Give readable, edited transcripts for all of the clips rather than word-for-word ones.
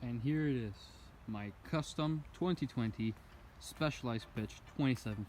And here it is, my custom 2020 Specialized Pitch 27.5.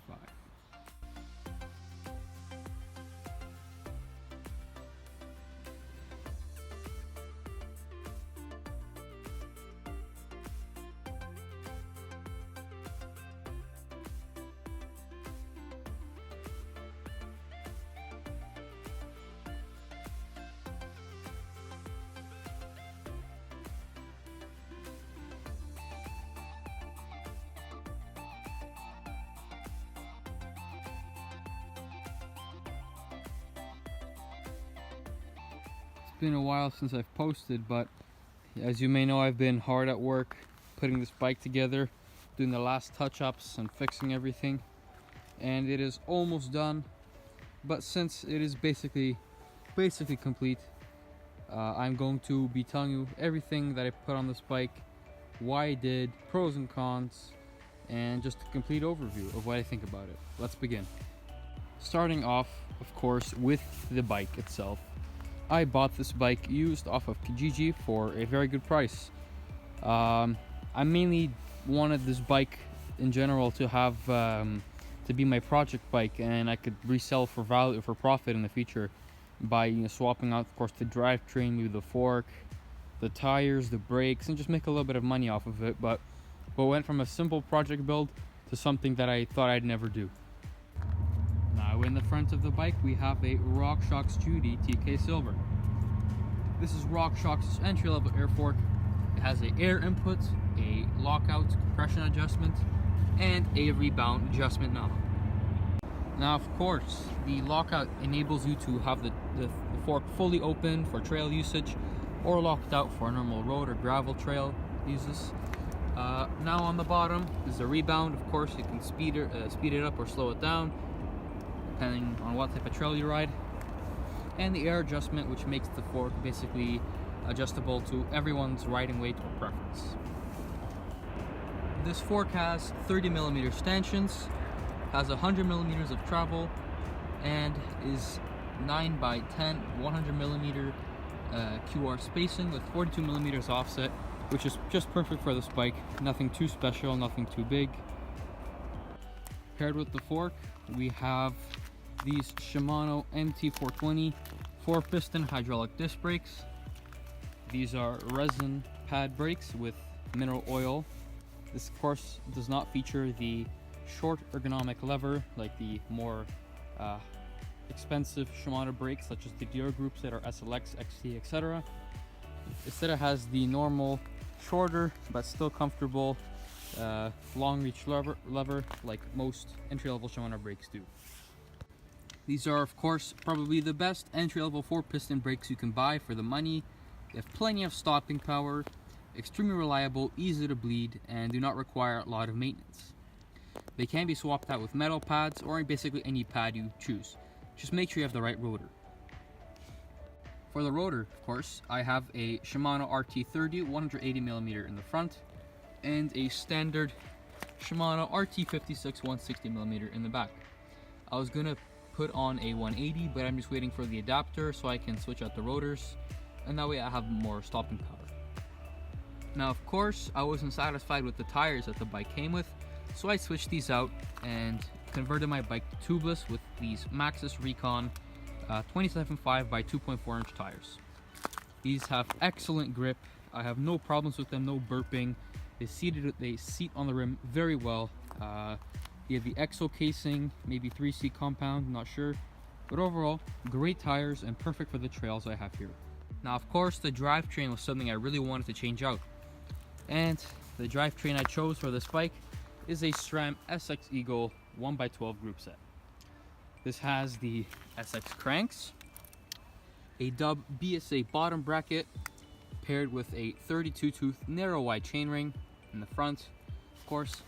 It's been a while since I've posted, but as you may know, I've been hard at work putting this bike together, doing the last touch-ups and fixing everything, and it is almost done. But since it is basically complete, I'm going to be telling you everything that I put on this bike, why I did, pros and cons, and just a complete overview of what I think about it. Let's begin. Starting off, of course, with the bike itself. I bought this bike used off of Kijiji for a very good price. I mainly wanted this bike in general to have to be my project bike, and I could resell for value, for profit in the future by swapping out, of course, the drivetrain, maybe the fork, the tires, the brakes, and just make a little bit of money off of it. But went from a simple project build to something that I thought I'd never do. Now in the front of the bike we have a RockShox Judy TK Silver. This is RockShox's entry-level air fork. It has an air input, a lockout compression adjustment, and a rebound adjustment knob. Now of course the lockout enables you to have the fork fully open for trail usage, or locked out for normal road or gravel trail uses. Now on the bottom is a rebound. Of course you can speed it up or slow it down depending on what type of trail you ride, and the air adjustment, which makes the fork basically adjustable to everyone's riding weight or preference. This fork has 30mm stanchions, has 100mm of travel, and is 9x10 100mm QR spacing with 42mm offset, which is just perfect for this bike. Nothing too special, nothing too big. Paired with the fork, we have these Shimano MT420 4-piston hydraulic disc brakes. These are resin pad brakes with mineral oil. This of course does not feature the short ergonomic lever like the more expensive Shimano brakes such as the DR groups that are SLX, XT, etc. Instead it has the normal, shorter but still comfortable long reach lever like most entry-level Shimano brakes do. These are of course probably the best entry-level 4-piston brakes you can buy for the money. They have plenty of stopping power, extremely reliable, easy to bleed, and do not require a lot of maintenance. They can be swapped out with metal pads or basically any pad you choose. Just make sure you have the right rotor. For the rotor, of course, I have a Shimano RT30 180mm in the front and a standard Shimano RT56 160mm in the back. I was gonna put on a 180, but I'm just waiting for the adapter so I can switch out the rotors, and that way I have more stopping power. Now of course I wasn't satisfied with the tires that the bike came with, so I switched these out and converted my bike to tubeless with these Maxxis Recon 27.5 by 2.4 inch tires. These have excellent grip. I have no problems with them, no burping. They seat on the rim very well. You have the EXO casing, maybe 3C compound, not sure. But overall, great tires and perfect for the trails I have here. Now of course the drivetrain was something I really wanted to change out. And the drivetrain I chose for this bike is a SRAM SX Eagle 1x12 group set. This has the SX cranks, a Dub BSA bottom bracket paired with a 32 tooth narrow wide chainring in the front. Of course,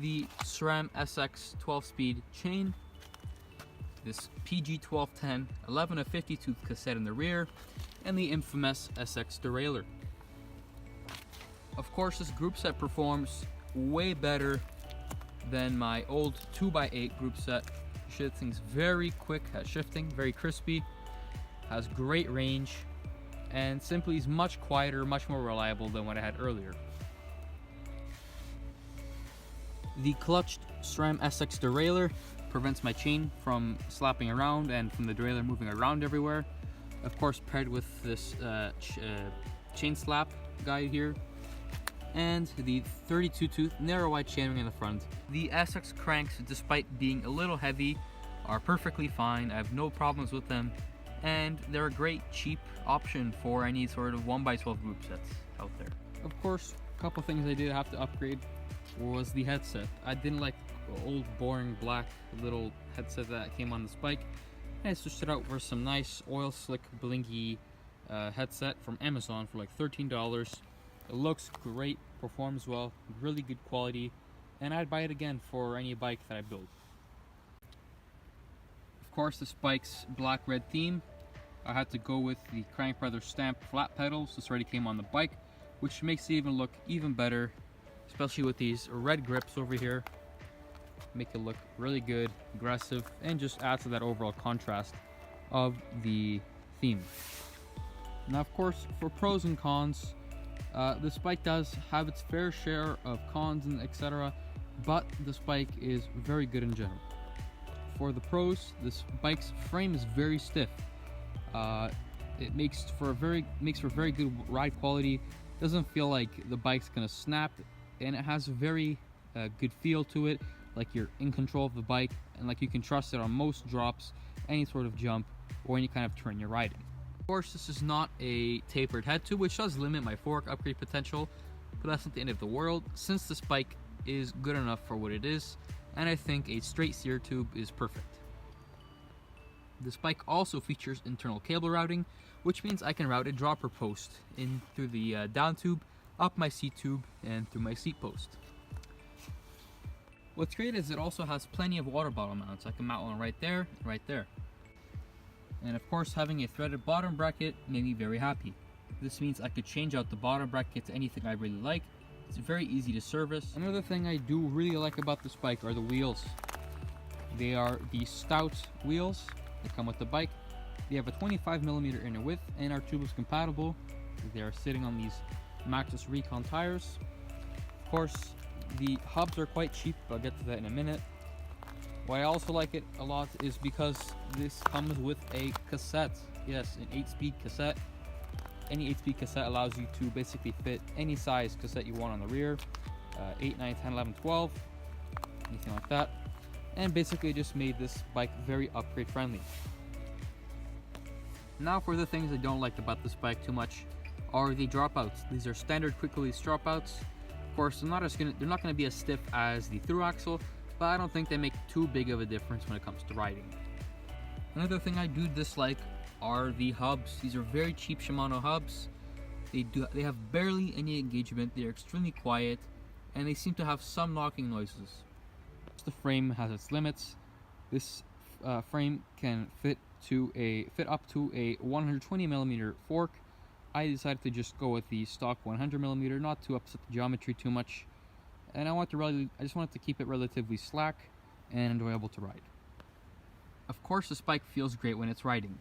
the SRAM SX 12-speed chain, this PG 1210 11 to 50 tooth cassette in the rear, and the infamous SX derailleur. Of course, this group set performs way better than my old 2x8 group set. Thing's very quick at shifting, very crispy, has great range, and simply is much quieter, much more reliable than what I had earlier. The clutched SRAM SX derailleur prevents my chain from slapping around and from the derailleur moving around everywhere. Of course, paired with this chain slap guide here, and the 32 tooth narrow wide chainring in the front. The SX cranks, despite being a little heavy, are perfectly fine. I have no problems with them, and they're a great cheap option for any sort of 1x12 group sets out there. Of course, a couple things I did have to upgrade was the headset. I didn't like the old boring black little headset that came on this bike. I switched it out for some nice oil slick blinky headset from Amazon for like $13. It looks great, performs well, really good quality, and I'd buy it again for any bike that I build. Of course, this bike's black-red theme, I had to go with the Crank Brothers stamped flat pedals. This already came on the bike, which makes it even look even better, especially with these red grips over here. Make it look really good, aggressive, and just add to that overall contrast of the theme. Now, of course, for pros and cons, this bike does have its fair share of cons and etc., but this bike is very good in general. For the pros, this bike's frame is very stiff. It makes for very good ride quality. Doesn't feel like the bike's gonna snap, and it has a very good feel to it, like you're in control of the bike and like you can trust it on most drops, any sort of jump, or any kind of turn you're riding. Of course, this is not a tapered head tube, which does limit my fork upgrade potential, but that's not the end of the world, since this bike is good enough for what it is, and I think a straight steer tube is perfect. This bike also features internal cable routing, which means I can route a dropper post in through the down tube, up my seat tube, and through my seat post. What's great is it also has plenty of water bottle mounts. I can mount one right there and right there. And of course, having a threaded bottom bracket made me very happy. This means I could change out the bottom bracket to anything I really like. It's very easy to service. Another thing I do really like about this bike are the wheels. They are the stout wheels that come with the bike. They have a 25mm inner width and are tubeless compatible. They are sitting on these Maxxis Recon tires. Of course, the hubs are quite cheap, but I'll get to that in a minute. Why I also like it a lot is because this comes with a cassette. Yes, an 8-speed cassette. Any 8-speed cassette allows you to basically fit any size cassette you want on the rear. 8, 9, 10, 11, 12, anything like that. And basically just made this bike very upgrade friendly. Now for the things I don't like about this bike too much are the dropouts. These are standard quick release dropouts. Of course, they're not going to be as stiff as the through axle, but I don't think they make too big of a difference when it comes to riding. Another thing I do dislike are the hubs. These are very cheap Shimano hubs. They have barely any engagement. They are extremely quiet, and they seem to have some knocking noises. The frame has its limits. This frame can fit up to a 120mm fork. I decided to just go with the stock 100mm, not to upset the geometry too much, and I just wanted to keep it relatively slack and enjoyable to ride. Of course, this bike feels great when it's riding.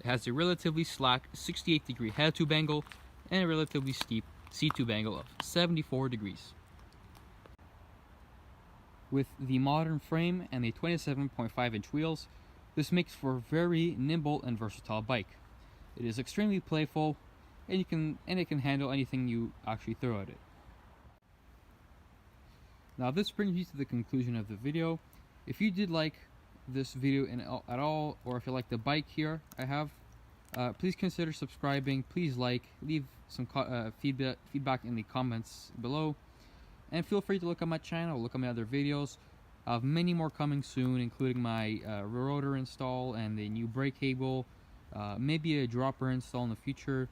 It has a relatively slack 68-degree head tube angle and a relatively steep seat tube angle of 74 degrees. With the modern frame and the 27.5-inch wheels, this makes for a very nimble and versatile bike. It is extremely playful, and it can handle anything you actually throw at it. Now this brings me to the conclusion of the video. If you did like this video at all, or if you like the bike here I have, please consider subscribing. Please leave some feedback in the comments below, and feel free to look at my channel, look at my other videos. I have many more coming soon, including my rotor install and the new brake cable, maybe a dropper install in the future,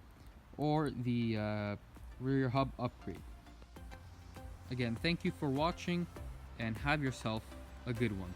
or the rear hub upgrade. Again, thank you for watching, and have yourself a good one.